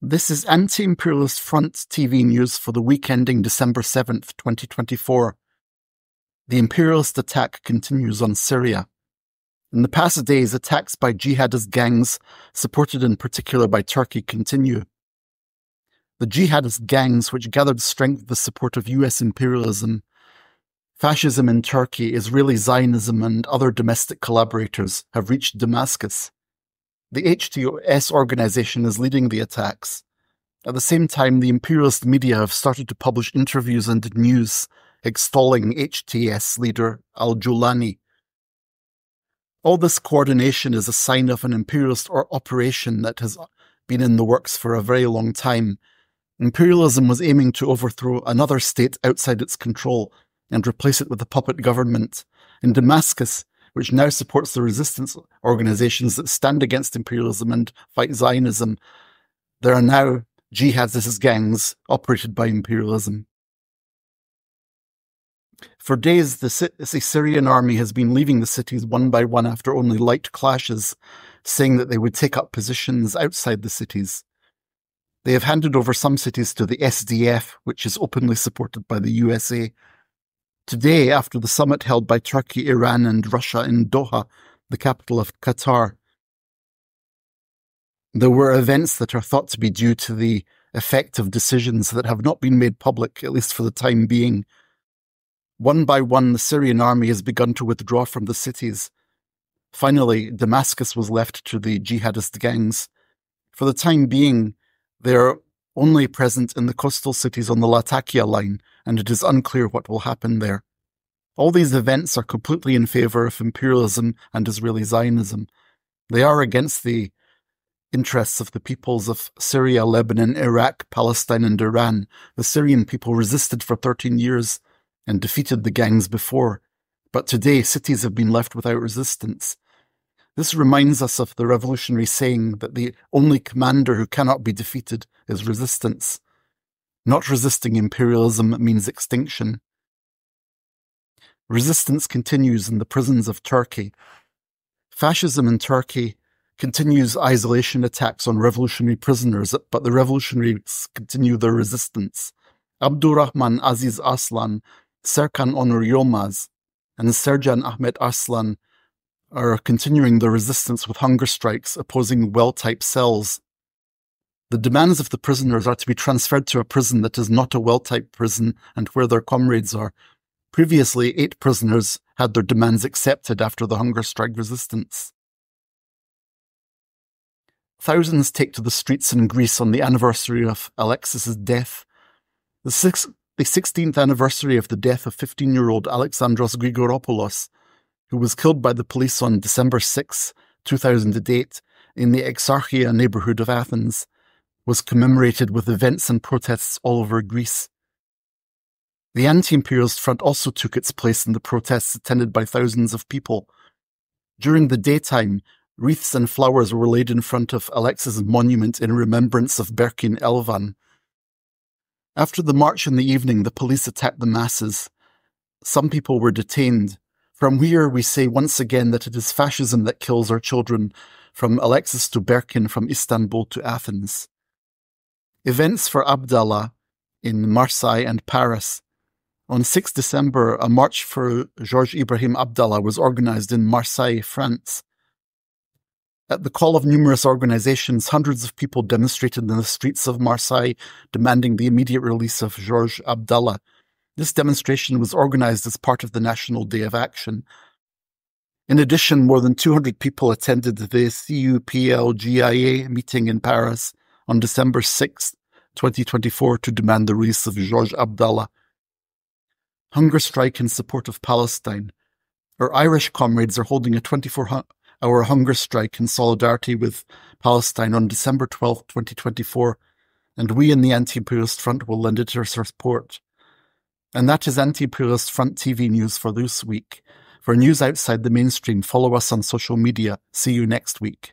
This is Anti-Imperialist Front TV news for the week ending December 7th, 2024. The imperialist attack continues on Syria. In the past days, attacks by jihadist gangs, supported in particular by Turkey, continue. The jihadist gangs, which gathered strength with the support of US imperialism, fascism in Turkey, Israeli Zionism, and other domestic collaborators, have reached Damascus. The HTS organization is leading the attacks. At the same time, the imperialist media have started to publish interviews and news extolling HTS leader al-Julani. All this coordination is a sign of an imperialist operation that has been in the works for a very long time. Imperialism was aiming to overthrow another state outside its control and replace it with a puppet government. In Damascus, which now supports the resistance organizations that stand against imperialism and fight Zionism, there are now jihadist gangs operated by imperialism. For days, the Syrian army has been leaving the cities one by one after only light clashes, saying that they would take up positions outside the cities. They have handed over some cities to the SDF, which is openly supported by the USA. Today, after the summit held by Turkey, Iran and Russia in Doha, the capital of Qatar, there were events that are thought to be due to the effect of decisions that have not been made public, at least for the time being. One by one, the Syrian army has begun to withdraw from the cities. Finally, Damascus was left to the jihadist gangs. For the time being, they are only present in the coastal cities on the Latakia line, and it is unclear what will happen there. All these events are completely in favour of imperialism and Israeli Zionism. They are against the interests of the peoples of Syria, Lebanon, Iraq, Palestine and Iran. The Syrian people resisted for 13 years and defeated the gangs before, but today cities have been left without resistance. This reminds us of the revolutionary saying that the only commander who cannot be defeated is resistance. Not resisting imperialism means extinction. Resistance continues in the prisons of Turkey. Fascism in Turkey continues isolation attacks on revolutionary prisoners, but the revolutionaries continue their resistance. Abdurrahman Aziz Aslan, Serkan Onur Yilmaz, and Serjan Ahmet Arslan are continuing their resistance with hunger strikes opposing well-typed cells. The demands of the prisoners are to be transferred to a prison that is not a well-typed prison and where their comrades are. Previously, 8 prisoners had their demands accepted after the hunger strike resistance. Thousands take to the streets in Greece on the anniversary of Alexis's death. The 16th anniversary of the death of 15-year-old Alexandros Grigoropoulos, who was killed by the police on December 6, 2008, in the Exarchia neighbourhood of Athens, was commemorated with events and protests all over Greece. The Anti-Imperialist Front also took its place in the protests attended by thousands of people. During the daytime, wreaths and flowers were laid in front of Alexis' monument in remembrance of Berkin Elvan. After the march in the evening, the police attacked the masses. Some people were detained. From here, we say once again that it is fascism that kills our children, from Alexis to Berkin, from Istanbul to Athens. Events for Abdallah in Marseille and Paris. On 6 December, a march for Georges Ibrahim Abdallah was organised in Marseille, France. At the call of numerous organisations, hundreds of people demonstrated in the streets of Marseille, demanding the immediate release of Georges Abdallah. This demonstration was organised as part of the National Day of Action. In addition, more than 200 people attended the CUPLGIA meeting in Paris on December 6, 2024, to demand the release of Georges Abdallah. Hunger strike in support of Palestine. Our Irish comrades are holding a 24-hour hunger strike in solidarity with Palestine on December 12, 2024, and we in the Anti-Imperialist Front will lend it our support. And that is Anti-Imperialist Front TV news for this week. For news outside the mainstream, follow us on social media. See you next week.